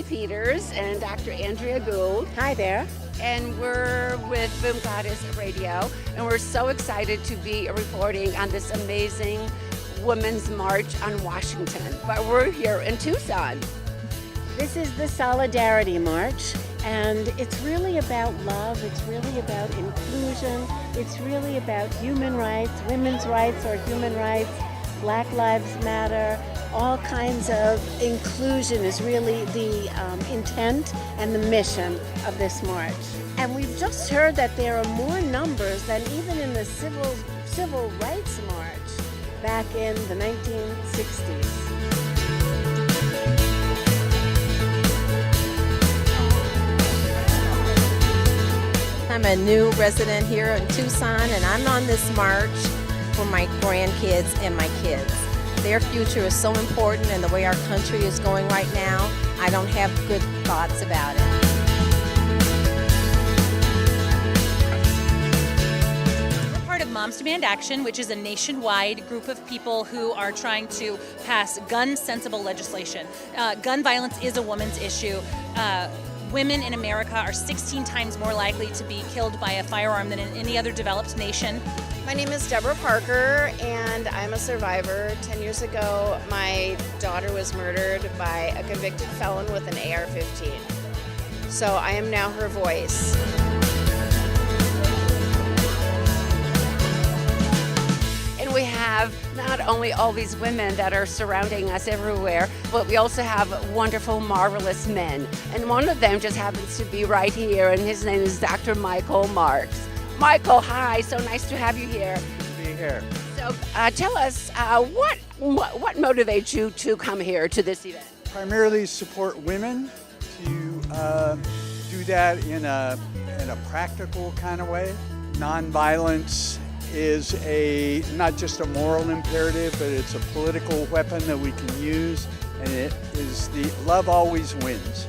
Peters and Dr. Andrea Gould. Hi there. And we're with Boom Goddess Radio, and we're so excited to be reporting on this amazing Women's March on Washington. But we're here in Tucson. This is the Solidarity March, and it's really about love, it's really about inclusion, it's really about human rights, women's rights or human rights, Black Lives Matter, all kinds of inclusion is really the intent and the mission of this march. And we've just heard that there are more numbers than even in the Civil Rights March back in the 1960s. I'm a new resident here in Tucson, and I'm on this march for my grandkids and my kids. Their future is so important, and the way our country is going right now, I don't have good thoughts about it. We're part of Moms Demand Action, which is a nationwide group of people who are trying to pass gun-sensible legislation. Gun violence is a woman's issue. Women in America are 16 times more likely to be killed by a firearm than in any other developed nation. My name is Deborah Parker, and I'm a survivor. 10 years ago, my daughter was murdered by a convicted felon with an AR-15. So I am now her voice. And we have not only all these women that are surrounding us everywhere, but we also have wonderful, marvelous men. And one of them just happens to be right here, and his name is Dr. Michael Marks. Michael, hi, so nice to have you here. Good to be here. So tell us, what motivates you to come here to this event? Primarily support women, to do that in a practical kind of way. Nonviolence is not just a moral imperative, but it's a political weapon that we can use, and it is the love always wins.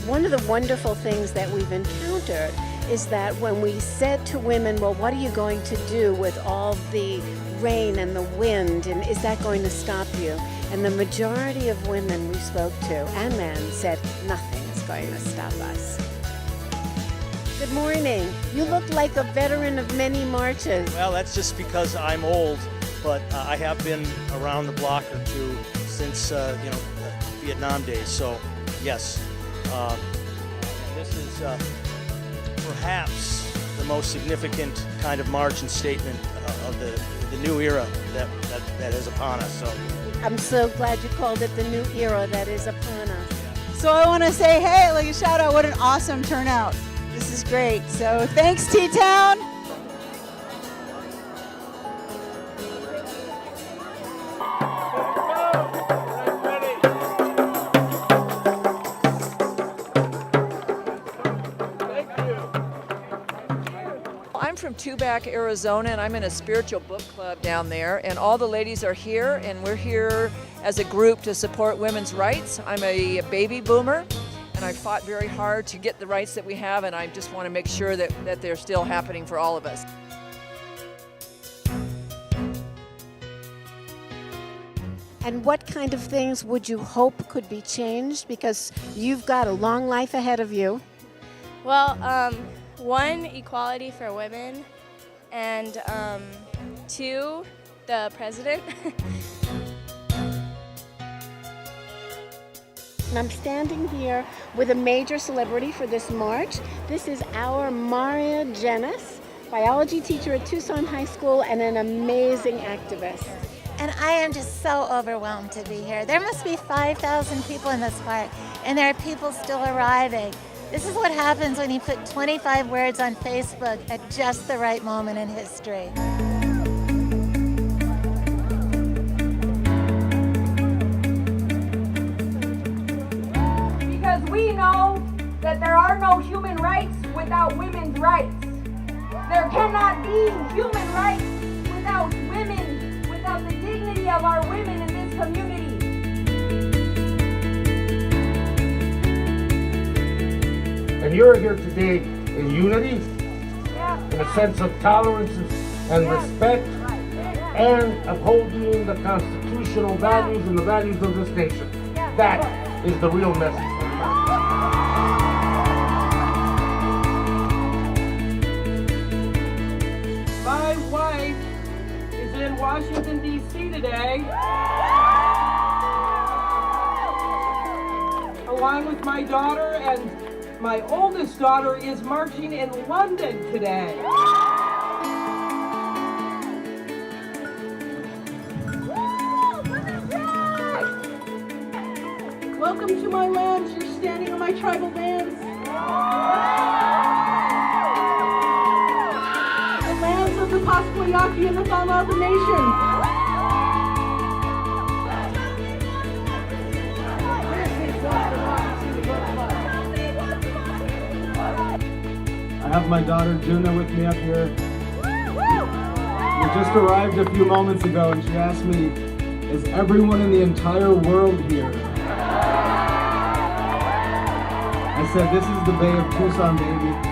One of the wonderful things that we've encountered is that when we said to women, well, what are you going to do with all the rain and the wind, and is that going to stop you? And the majority of women we spoke to, and men, said nothing is going to stop us. Good morning. You look like a veteran of many marches. Well, that's just because I'm old, but I have been around the block or two since Vietnam days. So, yes, this is perhaps the most significant kind of march and statement of the new era that is upon us. So, I'm so glad you called it the new era that is upon us. So I want to say, hey, like a shout out, what an awesome turnout. This is great. So thanks, T-Town. I'm from Tubac, Arizona, and I'm in a spiritual book club down there, and all the ladies are here, and we're here as a group to support women's rights. I'm a baby boomer, and I fought very hard to get the rights that we have, and I just want to make sure that they're still happening for all of us. And what kind of things would you hope could be changed? Because you've got a long life ahead of you. Well, one, equality for women, and two, the president. And I'm standing here with a major celebrity for this march. This is our Maria Jenis, biology teacher at Tucson High School and an amazing activist. And I am just so overwhelmed to be here. There must be 5,000 people in this park, and there are people still arriving. This is what happens when you put 25 words on Facebook at just the right moment in history. Because we know that there are no human rights without women's rights. There cannot be human rights without women, without the dignity of our women in this community. And you're here today in unity, in a sense of tolerance and respect, and upholding the constitutional values and the values of this nation. That is the real message for America. My wife is in Washington, D.C. today, along with my daughter, and my oldest daughter is marching in London today. Welcome to my lands. You're standing on my tribal lands. The lands of the Pasquayaki and the Falmouth Nation. I have my daughter Juna with me up here. We just arrived a few moments ago and she asked me, is everyone in the entire world here? I said, this is the Bay of Tucson, baby.